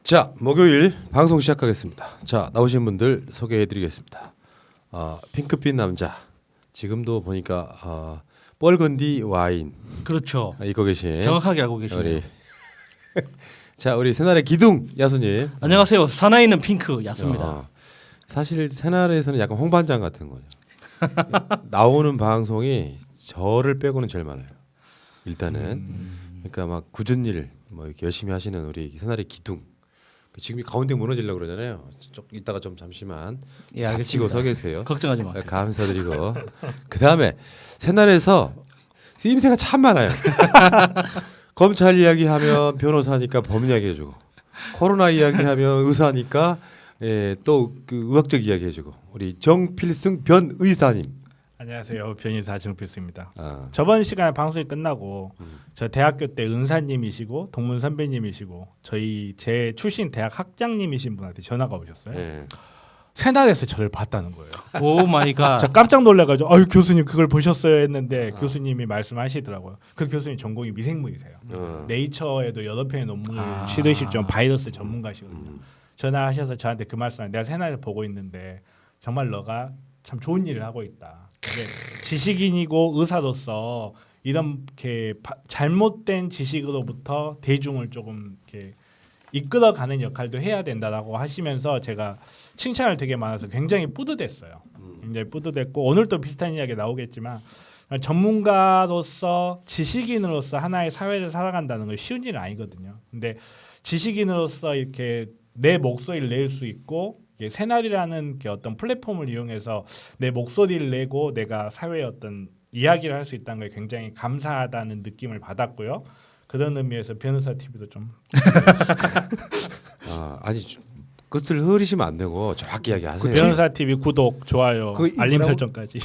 자, 목요일 방송 시작하겠습니다. 자, 나오신 분들 소개해드리겠습니다. 핑크빛 남자. 지금도 보니까 뻘건디 와인. 그렇죠. 입고 계신 정확하게 알고 계시네요. 우리 자, 우리 새날의 기둥 야수님. 안녕하세요. 사나이는 핑크 야수입니다. 사실 새날에서는 약간 홍반장 같은 거죠. 나오는 방송이 저를 빼고는 제일 많아요. 일단은 그러니까 막 굳은 일 뭐 이렇게 열심히 하시는 우리 새날의 기둥. 지금 가운데 무너지려고 그러잖아요. 좀 이따가 좀 잠시만 예, 닥치고 서 계세요. 걱정하지 마세요. 감사드리고 그 다음에 새날에서 쓰임새가 참 많아요. 검찰 이야기하면 변호사니까 법 이야기해주고 코로나 이야기하면 의사니까 또 그 의학적 이야기해주고 우리 정필승 변의사님. 안녕하세요. 변희사 정필수입니다. 아, 저번 시간에 방송이 끝나고 저 대학교 때 은사님이시고 동문 선배님이시고 제 출신 대학 학장님이신 분한테 전화가 오셨어요. 예. 새날에서 저를 봤다는 거예요. 오 마이 갓. 저 깜짝 놀라가지고 아유 교수님 그걸 보셨어요 했는데 교수님이 말씀하시더라고요. 그 교수님 전공이 미생물이세요. 네이처에도 여러 편의 논문을 실으실 좀 바이러스 전문가시거든요. 전화하셔서 저한테 그 말씀을 내가 새날을 보고 있는데 정말 너가 참 좋은 일을 하고 있다. 근데 지식인이고 의사로서 이렇게 잘못된 지식으로부터 대중을 조금 이렇게 이끌어가는 역할도 해야 된다라고 하시면서 제가 칭찬을 되게 많아서 굉장히 뿌듯했어요. 굉장히 뿌듯했고 오늘 또 비슷한 이야기 나오겠지만 전문가로서 지식인으로서 하나의 사회를 살아간다는 건 쉬운 일은 아니거든요. 근데 지식인으로서 이렇게 내 목소리를 낼 수 있고 새날이라는 어떤 플랫폼을 이용해서 내 목소리를 내고 내가 사회의 어떤 이야기를 할 수 있다는 게 굉장히 감사하다는 느낌을 받았고요. 그런 의미에서 변호사 TV도 좀 아니 끝을 흐리시면 안 되고 정확히 이야기하세요. 변호사 TV 구독, 좋아요, 그 알림 뭐라고? 설정까지.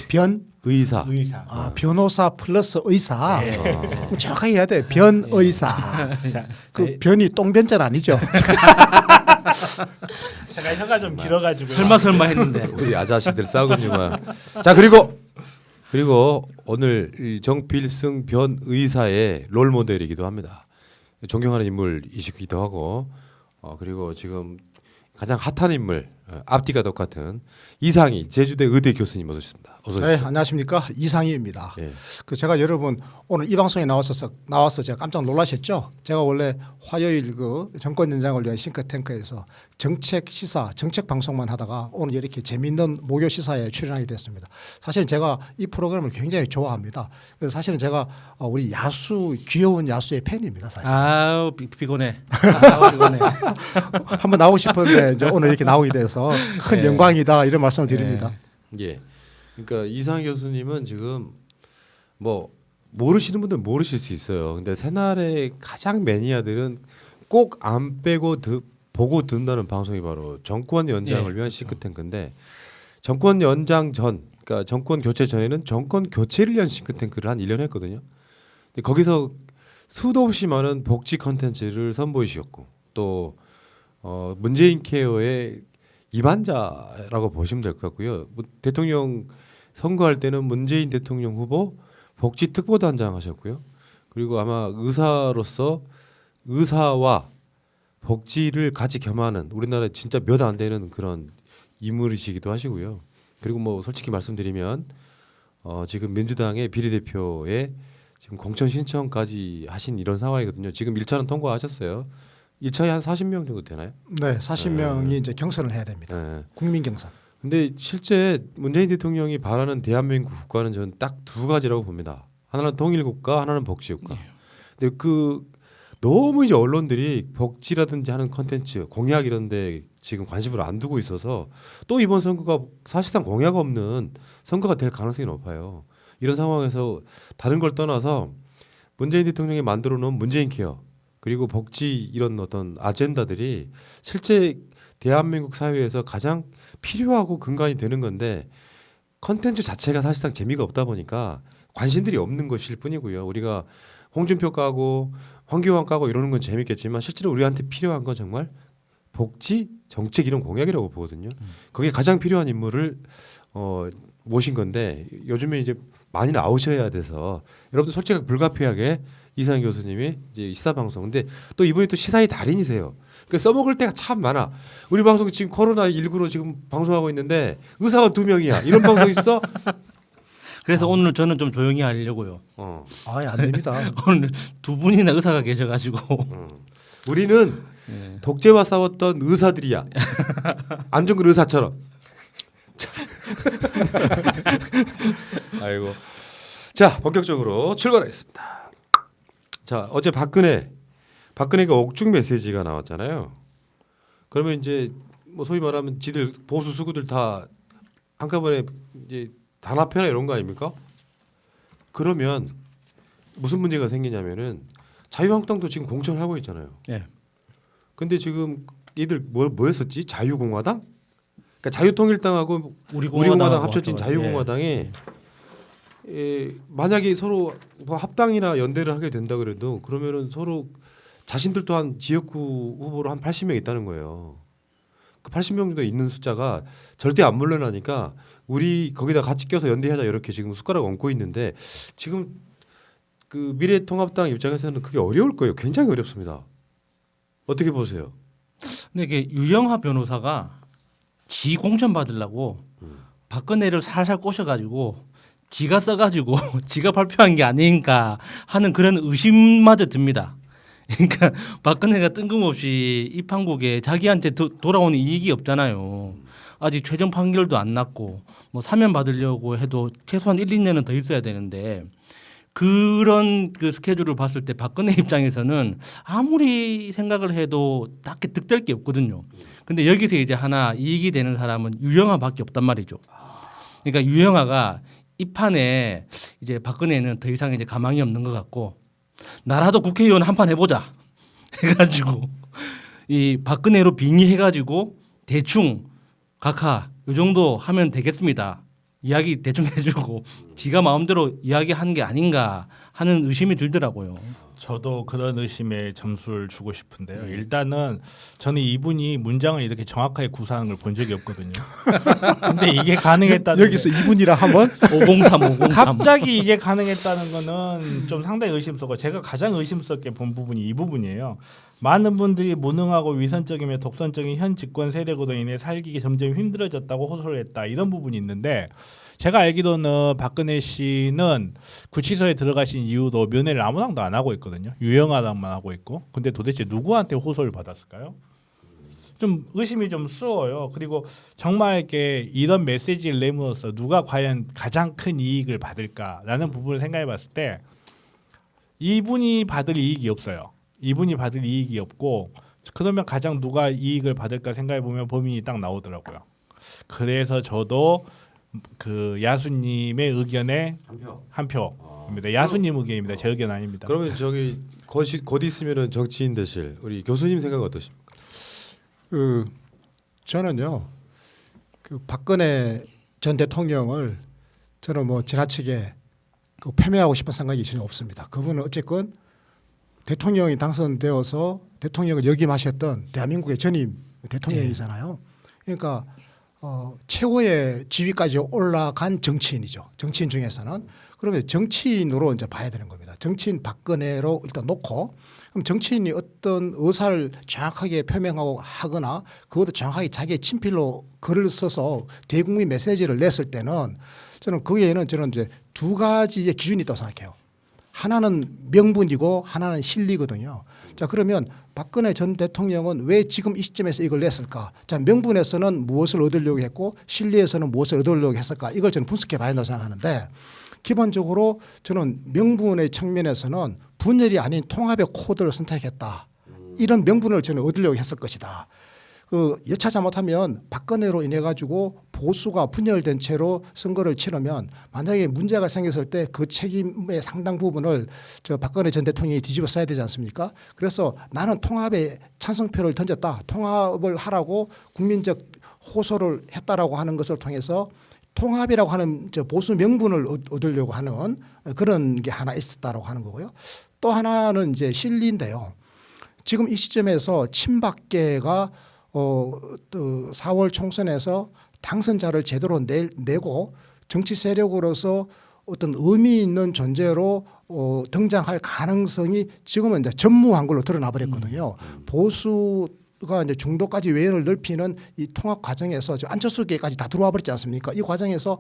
의사. 의사. 변호사 플러스 의사. 네. 그럼 정확하게 해야 돼. 변의사. 자, 그 변이 똥변자는 아니죠. 제가 혀가 좀 길어가지고 설마 했는데. 우리 아저씨들 싸우군요만. 자, 그리고 오늘 이 정필승 변의사의 롤 모델이기도 합니다. 존경하는 인물이시기도 하고 그리고 지금 가장 핫한 인물 앞뒤가 똑같은 이상희 제주대 의대 교수님 모셨습니다. 어서 네, 오십시오. 안녕하십니까. 이상희입니다. 예. 그 제가 여러분 오늘 이 방송에 나와서 제가 깜짝 놀라셨죠. 제가 원래 화요일 그 정권 연장을 위한 싱크탱크에서 정책 시사, 정책 방송만 하다가 오늘 이렇게 재미있는 목요 시사에 출연하게 됐습니다. 사실은 제가 이 프로그램을 굉장히 좋아합니다. 그래서 사실은 제가 우리 야수 귀여운 야수의 팬입니다. 사실. 아우 피곤해. 아우 피곤해. 한번 나오고 싶었는데 이제 오늘 이렇게 나오게 돼서 큰 네. 영광이다 이런 말씀을 드립니다. 예. 그러니까 이상희 교수님은 지금 뭐 모르시는 분들 모르실 수 있어요. 근데 새날의 가장 매니아들은 꼭 안 빼고 보고 듣는다는 방송이 바로 정권 연장을 위한 싱크탱크인데 정권 연장 전, 그러니까 정권 교체 전에는 정권 교체를 위한 싱크탱크를 한 1년 했거든요. 근데 거기서 수도 없이 많은 복지 컨텐츠를 선보이셨고 또 문재인 케어의 이반자라고 보시면 될 것 같고요. 대통령 선거할 때는 문재인 대통령 후보 복지 특보단장 하셨고요. 그리고 아마 의사로서 의사와 복지를 같이 겸하는 우리나라에 진짜 몇 안 되는 그런 인물이시기도 하시고요. 그리고 뭐 솔직히 말씀드리면 지금 민주당의 비례대표에 지금 공천 신청까지 하신 이런 상황이거든요. 지금 1차는 통과하셨어요. 1차에 한 40명 정도 되나요? 네, 40명이 이제 경선을 해야 됩니다. 네. 국민 경선. 근데 실제 문재인 대통령이 바라는 대한민국 국가는 저는 딱 두 가지라고 봅니다. 하나는 통일국가, 하나는 복지국가. 근데 그 너무 이제 언론들이 복지라든지 하는 컨텐츠, 공약 이런데 지금 관심을 안 두고 있어서 또 이번 선거가 사실상 공약 없는 선거가 될 가능성이 높아요. 이런 상황에서 다른 걸 떠나서 문재인 대통령이 만들어 놓은 문재인 케어 그리고 복지 이런 어떤 아젠다들이 실제 대한민국 사회에서 가장 필요하고 근간이 되는 건데 컨텐츠 자체가 사실상 재미가 없다 보니까 관심들이 없는 것일 뿐이고요. 우리가 홍준표 까고 황교안 까고 이러는 건 재밌겠지만 실제로 우리한테 필요한 건 정말 복지, 정책 이런 공약이라고 보거든요. 거기에 가장 필요한 인물을 모신 건데 요즘에 이제 많이 나오셔야 돼서 여러분들 솔직하게 불가피하게 이상희 교수님이 이제 시사 방송. 근데 또 이분이 또 시사의 달인이세요. 그러니까 써먹을 때가 참 많아. 우리 방송 지금 코로나 19로 지금 방송하고 있는데 의사가 2명이야. 이런 방송 있어? 그래서 오늘 저는 좀 조용히 하려고요. 아예 안 됩니다. 오늘 두 분이나 의사가 계셔가지고 우리는 네. 독재와 싸웠던 의사들이야. 안중근 의사처럼. 아이고. 자, 본격적으로 출발하겠습니다. 자, 어제 박근혜가 옥중 메시지가 나왔잖아요. 그러면 이제 뭐 소위 말하면 지들 보수 수구들 다 한꺼번에 이제 단합해라 이런 거 아닙니까? 그러면 무슨 문제가 생기냐면은 자유한국당도 지금 공천을 하고 있잖아요. 예. 근데 지금 이들 뭐였었지? 자유공화당? 그러니까 자유통일당하고 우리공화당 합쳐진 자유공화당이 만약에 서로 뭐 합당이나 연대를 하게 된다 그래도 그러면은 서로 자신들도 한 지역구 후보로 한 80명 있다는 거예요. 그 80명 정도 있는 숫자가 절대 안 물러나니까 우리 거기다 같이 껴서 연대하자 이렇게 지금 숟가락 얹고 있는데 지금 그 미래통합당 입장에서는 그게 어려울 거예요. 굉장히 어렵습니다. 어떻게 보세요? 근데 이게 유영하 변호사가 지 공천 받으려고 박근혜를 살살 꼬셔가지고 지가 써가지고 지가 발표한 게 아닌가 하는 그런 의심마저 듭니다. 그러니까 박근혜가 뜬금없이 이 판국에 자기한테 돌아오는 이익이 없잖아요. 아직 최종 판결도 안 났고 뭐 사면 받으려고 해도 최소한 1, 2년은 더 있어야 되는데 그런 그 스케줄을 봤을 때 박근혜 입장에서는 아무리 생각을 해도 딱히 득될 게 없거든요. 근데 여기서 이제 하나 이익이 되는 사람은 유영하밖에 없단 말이죠. 그러니까 유영하가 이 판에 이제 박근혜는 더 이상 이제 가망이 없는 것 같고 나라도 국회의원 한 판 해보자 해가지고 이 박근혜로 빙의해가지고 대충 각하 요 정도 하면 되겠습니다. 이야기 대충 해주고 지가 마음대로 이야기한 게 아닌가 하는 의심이 들더라고요. 저도 그런 의심에 점수를 주고 싶은데요. 일단은 저는 이분이 문장을 이렇게 정확하게 구사하는 걸 본 적이 없거든요. 근데 이게 가능했다는 여기서 이분이라 하면 503. 갑자기 이게 가능했다는 거는 좀 상당히 의심스럽고 제가 가장 의심스럽게 본 부분이 이 부분이에요. 많은 분들이 무능하고 위선적이며 독선적인 현 집권 세력으로 인해 살기 점점 힘들어졌다고 호소를 했다. 이런 부분이 있는데 제가 알기로는 박근혜 씨는 구치소에 들어가신 이후로 면회를 아무랑도 안 하고 있거든요. 유영하당만 하고 있고. 근데 도대체 누구한테 호소를 받았을까요? 좀 의심이 좀 쏘여요. 그리고 정말 이렇게 이런 메시지를 내므로써 누가 과연 가장 큰 이익을 받을까라는 부분을 생각해 봤을 때 이분이 받을 이익이 없어요. 이분이 받을 이익이 없고 그러면 가장 누가 이익을 받을까 생각해 보면 범인이 딱 나오더라고요. 그래서 저도 그 야수님의 의견에 한 표입니다. 야수님 의견입니다. 제 의견 아닙니다. 그러면 저기 곧 있으면은 정치인 되실 우리 교수님 생각 어떠십니까? 저는요 그 박근혜 전 대통령을 저는 뭐 지나치게 그 패배하고 싶은 생각이 전혀 없습니다. 그분은 어쨌건 대통령이 당선되어서 대통령을 역임하셨던 대한민국의 전임 대통령이잖아요. 그러니까 최고의 지위까지 올라간 정치인이죠. 정치인 중에서는. 그러면 정치인으로 이제 봐야 되는 겁니다. 정치인 박근혜로 일단 놓고 그럼 정치인이 어떤 의사를 정확하게 표명하고 하거나 그것도 정확하게 자기의 친필로 글을 써서 대국민 메시지를 냈을 때는 저는 거기에는 저는 이제 두 가지의 기준이 있다고 생각해요. 하나는 명분이고 하나는 실리거든요. 자, 그러면 박근혜 전 대통령은 왜 지금 이 시점에서 이걸 냈을까? 자, 명분에서는 무엇을 얻으려고 했고 실리에서는 무엇을 얻으려고 했을까? 이걸 저는 분석해 봐야 한다고 생각하는데 기본적으로 저는 명분의 측면에서는 분열이 아닌 통합의 코드를 선택했다. 이런 명분을 저는 얻으려고 했을 것이다. 여차 잘못하면 박근혜로 인해 가지고 보수가 분열된 채로 선거를 치르면 만약에 문제가 생겼을 때 그 책임의 상당 부분을 저 박근혜 전 대통령이 뒤집어 써야 되지 않습니까? 그래서 나는 통합에 찬성표를 던졌다. 통합을 하라고 국민적 호소를 했다라고 하는 것을 통해서 통합이라고 하는 저 보수 명분을 얻으려고 하는 그런 게 하나 있었다라고 하는 거고요. 또 하나는 이제 실리인데요. 지금 이 시점에서 친박계가 4월 총선에서 당선자를 제대로 내고 정치 세력으로서 어떤 의미 있는 존재로 등장할 가능성이 지금은 이제 전무한 걸로 드러나 버렸거든요. 보수가 이제 중도까지 외연을 넓히는 이 통합 과정에서 지금 안철수계까지 다 들어와 버렸지 않습니까? 이 과정에서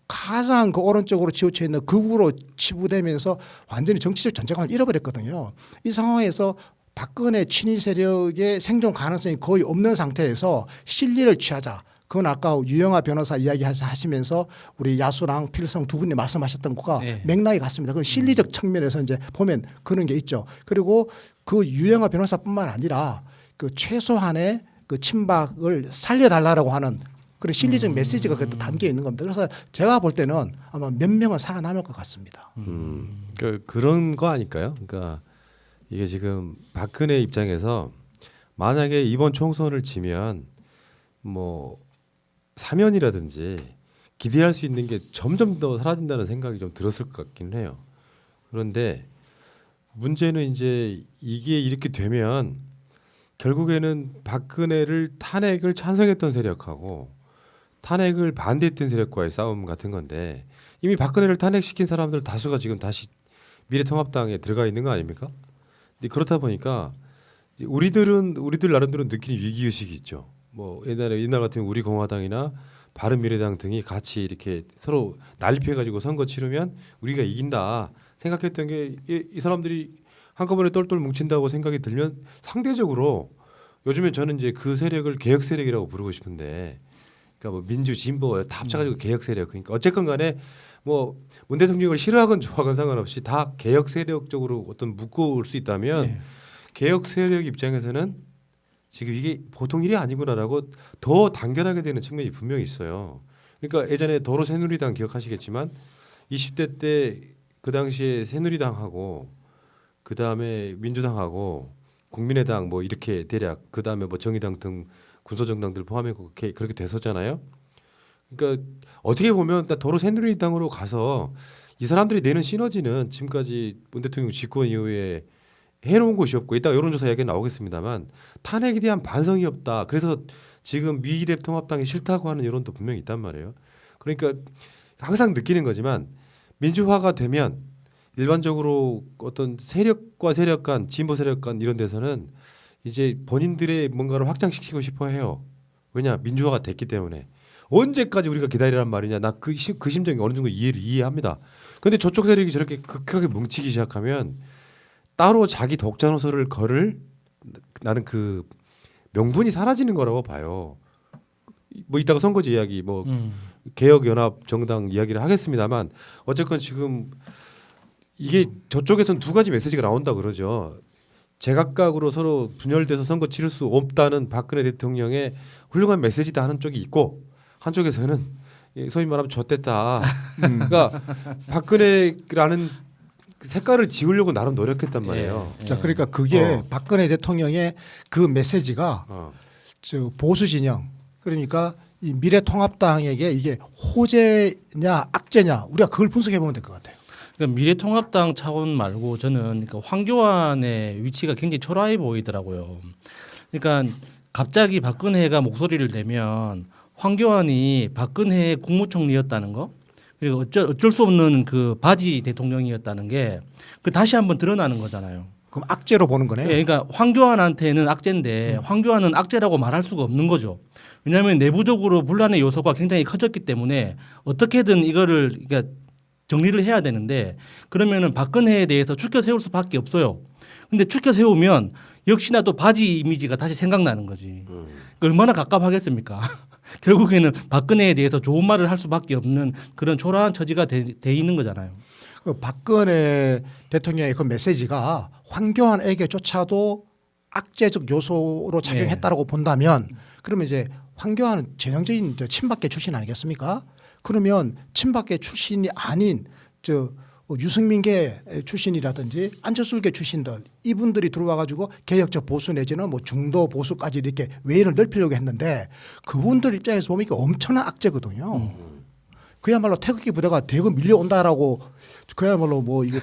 가장 그 오른쪽으로 치우쳐 있는 극우로 치부되면서 완전히 정치적 존재감을 잃어버렸거든요. 이 상황에서 박근혜 친일 세력의 생존 가능성이 거의 없는 상태에서 실리를 취하자. 그건 아까 유영하 변호사 이야기 하시면서 우리 야수랑 필성 두 분이 말씀하셨던 거가 네. 맥락이 같습니다. 그건 실리적 측면에서 이제 보면 그런 게 있죠. 그리고 그 유영하 변호사뿐만 아니라 그 최소한의 그 친박을 살려달라고 하는 그런 실리적 메시지가 그때 담겨 있는 겁니다. 그래서 제가 볼 때는 아마 몇 명은 살아남을 것 같습니다. 그런 거 아닐까요? 그러니까 이게 지금 박근혜 입장에서 만약에 이번 총선을 지면 뭐 사면이라든지 기대할 수 있는 게 점점 더 사라진다는 생각이 좀 들었을 것 같긴 해요. 그런데 문제는 이제 이게 이렇게 되면 결국에는 박근혜를 탄핵을 찬성했던 세력하고 탄핵을 반대했던 세력과의 싸움 같은 건데 이미 박근혜를 탄핵시킨 사람들 다수가 지금 다시 미래통합당에 들어가 있는 거 아닙니까? 근데 그렇다 보니까 우리들 나름대로 느끼는 위기 의식이 있죠. 뭐 옛날 같으면 우리 공화당이나 바른미래당 등이 같이 이렇게 서로 난립해가지고 선거 치르면 우리가 이긴다 생각했던 게 이 사람들이 한꺼번에 똘똘 뭉친다고 생각이 들면 상대적으로 요즘에 저는 이제 그 세력을 개혁 세력이라고 부르고 싶은데 그러니까 뭐 민주 진보 다 합쳐가지고 개혁 세력 그러니까 어쨌건 간에 뭐 문 대통령을 싫어하건 좋아하건 상관없이 다 개혁 세력 쪽으로 어떤 묶어올 수 있다면 네. 개혁 세력 입장에서는 지금 이게 보통 일이 아니구나라고 더 단결하게 되는 측면이 분명히 있어요. 그러니까 예전에 도로 새누리당 기억하시겠지만 20대 때 그 당시에 새누리당하고 그 다음에 민주당하고 국민의당 뭐 이렇게 대략 그 다음에 뭐 정의당 등 군소정당들 포함해서 그렇게 됐었잖아요. 그러니까 어떻게 보면 도로 새누리당으로 가서 이 사람들이 내는 시너지는 지금까지 문 대통령 집권 이후에 해놓은 곳이 없고 이따가 여론조사 이야기 나오겠습니다만 탄핵에 대한 반성이 없다. 그래서 지금 미래통합당이 싫다고 하는 여론도 분명히 있단 말이에요. 그러니까 항상 느끼는 거지만 민주화가 되면 일반적으로 어떤 세력과 세력 간 진보 세력 간 이런 데서는 이제 본인들의 뭔가를 확장시키고 싶어 해요. 왜냐 민주화가 됐기 때문에 언제까지 우리가 기다리란 말이냐. 나 그 심정이 어느 정도 이해합니다. 그런데 저쪽 세력이 저렇게 극하게 뭉치기 시작하면 따로 자기 독자 노선을 걸을 나는 그 명분이 사라지는 거라고 봐요. 뭐 이따가 선거제 이야기 뭐 개혁연합 정당 이야기를 하겠습니다만 어쨌건 지금 이게 저쪽에서는 두 가지 메시지가 나온다 그러죠. 제각각으로 서로 분열돼서 선거 치를 수 없다는 박근혜 대통령의 훌륭한 메시지다 하는 쪽이 있고 한쪽에서는 소위 말하면 좆됐다. 그러니까 박근혜라는 색깔을 지우려고 나름 노력했단 말이에요. 자, 그러니까 그게 박근혜 대통령의 그 메시지가 저 보수 진영 그러니까 이 미래통합당에게 이게 호재냐 악재냐 우리가 그걸 분석해 보면 될 것 같아요. 그러니까 미래통합당 차원 말고 저는 그러니까 황교안의 위치가 굉장히 초라해 보이더라고요. 그러니까 갑자기 박근혜가 목소리를 내면 황교안이 박근혜의 국무총리였다는 거 그리고 어쩔 수 없는 그 바지 대통령이었다는 게 그 다시 한번 드러나는 거잖아요. 그럼 악재로 보는 거네요. 예, 그러니까 황교안한테는 악재인데 황교안은 악재라고 말할 수가 없는 거죠. 왜냐하면 내부적으로 분란의 요소가 굉장히 커졌기 때문에 어떻게든 이거를 그러니까 정리를 해야 되는데 그러면은 박근혜에 대해서 추켜 세울 수밖에 없어요. 근데 추켜 세우면 역시나 또 바지 이미지가 다시 생각나는 거지. 얼마나 갑갑하겠습니까? 결국에는 박근혜에 대해서 좋은 말을 할 수밖에 없는 그런 초라한 처지가 돼 있는 거잖아요. 그 박근혜 대통령의 그 메시지가 황교안에게조차도 악재적 요소로 작용했다라고 본다면 그러면 이제 황교안은 전형적인 친박계 출신 아니겠습니까? 그러면 친박계 출신이 아닌 저 유승민계 출신이라든지 안철수계 출신들 이분들이 들어와 가지고 개혁적 보수 내지는 뭐 중도 보수까지 이렇게 외연을 넓히려고 했는데 그분들 입장에서 보면 이게 엄청난 악재거든요. 그야말로 태극기 부대가 대거 밀려온다라고 그야말로 뭐 이게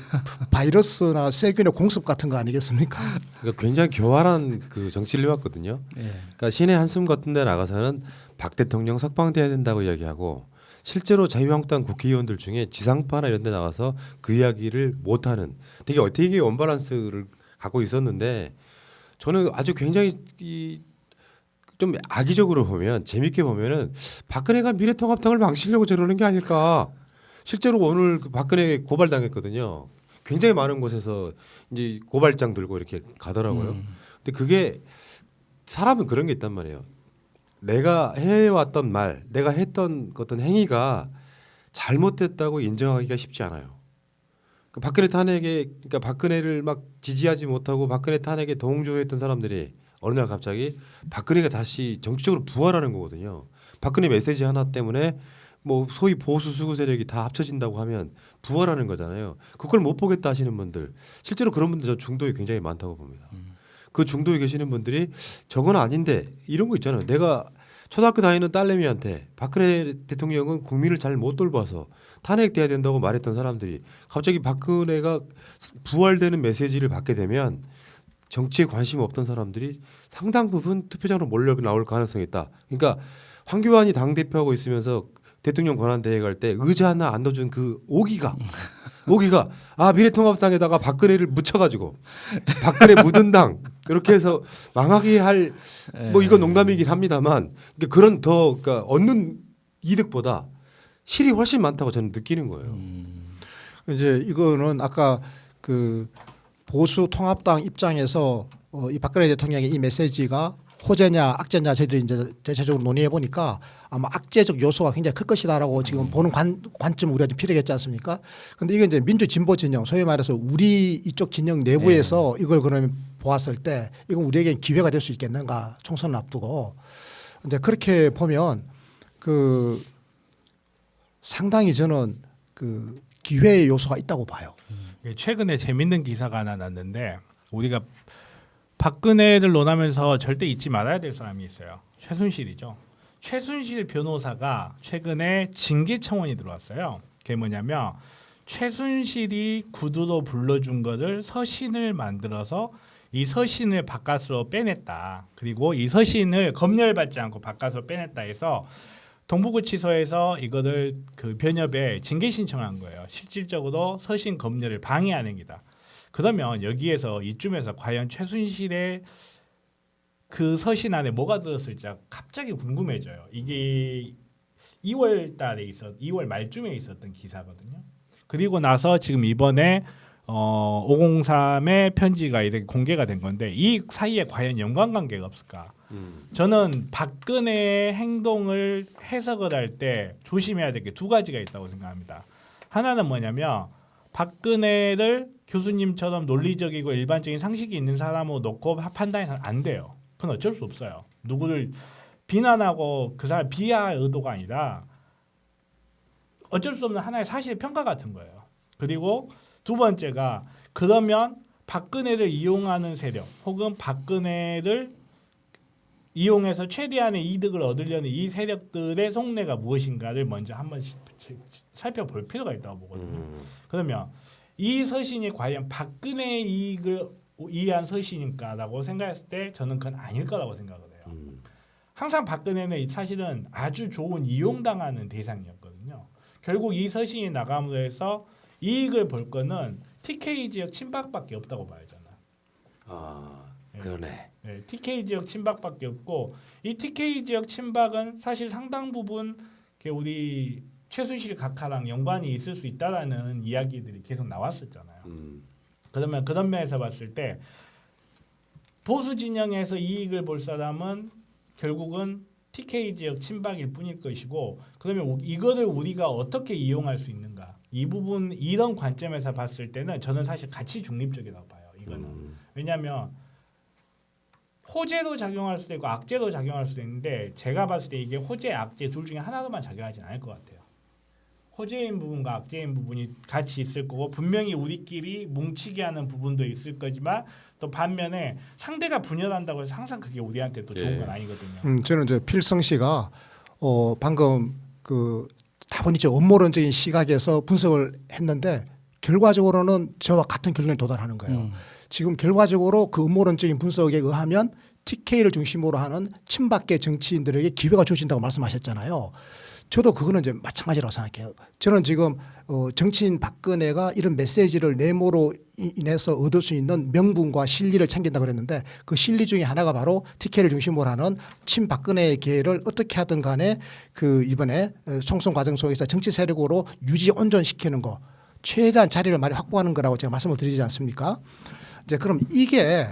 바이러스나 세균의 공습 같은 거 아니겠습니까? 그러니까 굉장히 교활한 그 정치를 해왔거든요. 예. 그러니까 신의 한숨 같은 데 나가서는 박 대통령 석방돼야 된다고 이야기하고 실제로 자유한국당 국회의원들 중에 지상파나 이런 데 나가서 그 이야기를 못하는 되게 언밸런스를 갖고 있었는데 저는 아주 굉장히 좀 악의적으로 보면 재밌게 보면은 박근혜가 미래통합당을 망치려고 저러는 게 아닐까. 실제로 오늘 그 박근혜 고발당했거든요. 굉장히 많은 곳에서 이제 고발장 들고 이렇게 가더라고요. 근데 그게 사람은 그런 게 있단 말이에요. 내가 해왔던 말, 내가 했던 어떤 행위가 잘못됐다고 인정하기가 쉽지 않아요. 그 박근혜 탄핵에 그러니까 박근혜를 막 지지하지 못하고 박근혜 탄핵에 동조했던 사람들이 어느 날 갑자기 박근혜가 다시 정치적으로 부활하는 거거든요. 박근혜 메시지 하나 때문에 뭐 소위 보수 수구 세력이 다 합쳐진다고 하면 부활하는 거잖아요. 그걸 못 보겠다 하시는 분들 실제로 그런 분들 저 중도에 굉장히 많다고 봅니다. 그 중도에 계시는 분들이 저건 아닌데 이런 거 있잖아요. 내가 초등학교 다니는 딸내미한테 박근혜 대통령은 국민을 잘 못 돌봐서 탄핵돼야 된다고 말했던 사람들이 갑자기 박근혜가 부활되는 메시지를 받게 되면 정치에 관심 없던 사람들이 상당 부분 투표장으로 몰려 나올 가능성이 있다. 그러니까 황교안이 당대표하고 있으면서 대통령 권한대회 갈 때 의자 하나 안 넣어준 그 오기가 미래통합당에다가 박근혜를 묻혀가지고 박근혜 묻은 당 이렇게 해서 망하게 할 뭐 이건 농담이긴 합니다만 그런 더 그러니까 얻는 이득보다 실이 훨씬 많다고 저는 느끼는 거예요. 이제 이거는 아까 그 보수 통합당 입장에서 이 박근혜 대통령의 이 메시지가 호재냐 악재냐 저희들이 이제 대체적으로 논의해 보니까 아마 악재적 요소가 굉장히 클 것이다라고 지금 보는 관점 우리가 좀 필요하겠지 않습니까? 그런데 이게 이제 민주 진보 진영 소위 말해서 우리 이쪽 진영 내부에서 이걸 그러면 보았을 때 이건 우리에게 기회가 될 수 있겠는가 총선을 앞두고 이제 그렇게 보면 그 상당히 저는 그 기회의 요소가 있다고 봐요. 최근에 재밌는 기사가 하나 났는데 우리가 박근혜를 논하면서 절대 잊지 말아야 될 사람이 있어요. 최순실이죠. 최순실 변호사가 최근에 징계 청원이 들어왔어요. 그게 뭐냐면 최순실이 구두로 불러준 거를 서신을 만들어서 이 서신을 바깥으로 빼냈다. 그리고 이 서신을 검열받지 않고 바깥으로 빼냈다 해서 동부구치소에서 이거를 그 변협에 징계 신청한 거예요. 실질적으로 서신 검열을 방해하는 행위다. 그러면 여기에서 이쯤에서 과연 최순실의 그 서신 안에 뭐가 들었을지 갑자기 궁금해져요. 이게 2월 말쯤에 있었던 기사거든요. 그리고 나서 지금 이번에 503의 편지가 이렇게 공개가 된 건데 이 사이에 과연 연관관계가 없을까? 저는 박근혜의 행동을 해석을 할 때 조심해야 될 게 두 가지가 있다고 생각합니다. 하나는 뭐냐면 박근혜를 교수님처럼 논리적이고 일반적인 상식이 있는 사람으로 놓고 판단해서는 안 돼요. 그건 어쩔 수 없어요. 누구를 비난하고 그 사람 비하할 의도가 아니라 어쩔 수 없는 하나의 사실의 평가 같은 거예요. 그리고 두 번째가 그러면 박근혜를 이용하는 세력 혹은 박근혜를 이용해서 최대한의 이득을 얻으려는 이 세력들의 속내가 무엇인가를 먼저 한번 살펴볼 필요가 있다고 보거든요. 그러면 이 서신이 과연 박근혜의 이익을 위한 서신인가라고 생각했을 때 저는 그건 아닐 거라고 생각을 해요. 항상 박근혜는 사실은 아주 좋은 이용당하는 대상이었거든요. 결국 이 서신이 나감으로 해서 이익을 볼 거는 TK 지역 친박밖에 없다고 봐야 하잖아. 그러네. 네, TK 지역 친박밖에 없고 이 TK 지역 친박은 사실 상당 부분 우리 최순실 각하랑 연관이 있을 수 있다라는 이야기들이 계속 나왔었잖아요. 그러면 그런 면에서 봤을 때 보수 진영에서 이익을 볼 사람은 결국은 TK 지역 친박일 뿐일 것이고 그러면 이거를 우리가 어떻게 이용할 수 있는가 이 부분 이런 관점에서 봤을 때는 저는 사실 가치 중립적이라고 봐요. 이거는 왜냐하면 호재로 작용할 수도 있고 악재로 작용할 수도 있는데 제가 봤을 때 이게 호재, 악재 둘 중에 하나로만 작용하지는 않을 것 같아요. 호재인 부분과 악재인 부분이 같이 있을 거고 분명히 우리끼리 뭉치게 하는 부분도 있을 거지만 또 반면에 상대가 분열한다고 해서 항상 그게 우리한테 또 좋은 건 아니거든요. 저는 이제 필성 씨가 방금 그 다분히 음모론적인 시각에서 분석을 했는데 결과적으로는 저와 같은 결론에 도달하는 거예요. 지금 결과적으로 그 음모론적인 분석에 의하면 TK를 중심으로 하는 친박계 정치인들에게 기회가 주어진다고 말씀하셨잖아요. 저도 그거는 이제 마찬가지라고 생각해요. 저는 지금 정치인 박근혜가 이런 메시지를 내모로 인해서 얻을 수 있는 명분과 실리를 챙긴다 그랬는데 그 실리 중에 하나가 바로 TK를 중심으로 하는 친박근혜의 계를 어떻게 하든 간에 그 이번에 총선 과정 속에서 정치 세력으로 유지 온전시키는 거 최대한 자리를 많이 확보하는 거라고 제가 말씀을 드리지 않습니까? 이제 그럼 이게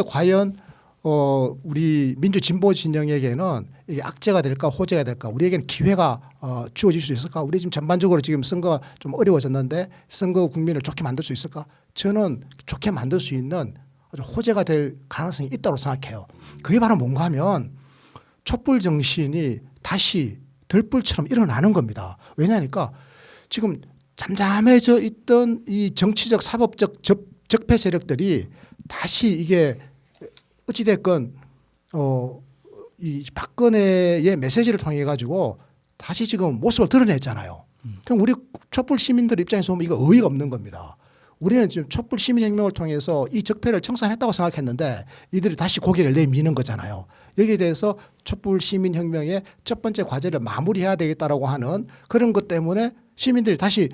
과연 우리 민주 진보 진영에게는 이게 악재가 될까 호재가 될까 우리에게는 기회가 주어질 수 있을까? 우리 지금 전반적으로 지금 선거가 좀 어려워졌는데 선거 국면을 좋게 만들 수 있을까? 저는 좋게 만들 수 있는 아주 호재가 될 가능성이 있다고 생각해요. 그게 바로 뭔가 하면 촛불 정신이 다시 들불처럼 일어나는 겁니다. 왜냐하니까 지금 잠잠해져 있던 이 정치적 사법적 적폐 세력들이 다시 이게 어찌됐건 이 박근혜의 메시지를 통해 가지고 다시 지금 모습을 드러냈잖아요. 그럼 우리 촛불 시민들 입장에서 보면 이거 어이가 없는 겁니다. 우리는 지금 촛불 시민혁명을 통해서 이 적폐를 청산했다고 생각했는데 이들이 다시 고개를 내미는 거잖아요. 여기에 대해서 촛불 시민혁명의 첫 번째 과제를 마무리해야 되겠다라고 하는 그런 것 때문에 시민들이 다시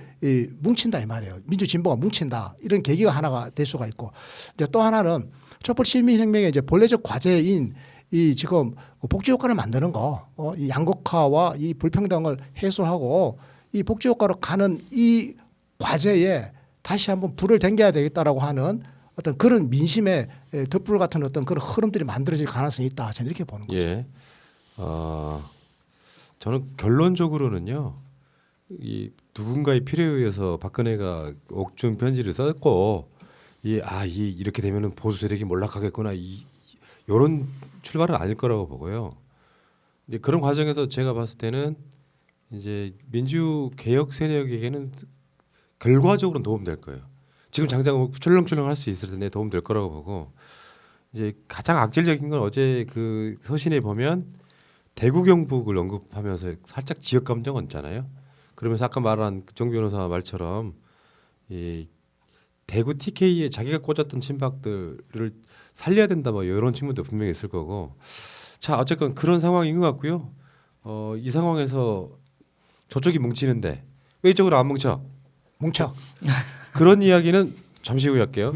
뭉친다 이 말이에요. 민주진보가 뭉친다. 이런 계기가 하나가 될 수가 있고 이제 또 하나는 촛불 시민혁명의 이제 본래적 과제인 이 지금 복지효과를 만드는 거, 이 양극화와 이 불평등을 해소하고 이 복지효과로 가는 이 과제에 다시 한번 불을 댕겨야 되겠다라고 하는 어떤 그런 민심의 덧불 같은 어떤 그런 흐름들이 만들어질 가능성이 있다. 저는 이렇게 보는 거죠. 예. 저는 결론적으로는요. 이 누군가의 필요에 의해서 박근혜가 옥중 편지를 썼고 이렇게 되면은 보수 세력이 몰락하겠구나 이런 출발은 아닐 거라고 보고요. 이제 그런 과정에서 제가 봤을 때는 이제 민주 개혁 세력에게는 결과적으로는 도움될 거예요. 지금 당장 출렁출렁 할 수 있을 텐데 도움될 거라고 보고 이제 가장 악질적인 건 어제 그 서신에 보면 대구 경북을 언급하면서 살짝 지역 감정 얹잖아요. 그러면서 아까 말한 정 변호사 말처럼 이 대구 TK에 자기가 꽂았던 친박들을 살려야 된다 뭐 이런 친구도 분명히 있을 거고 자 어쨌건 그런 상황인 것 같고요. 이 상황에서 저쪽이 뭉치는데 왜 이쪽으로 안 뭉쳐? 뭉쳐. 그런 이야기는 잠시 후에 할게요.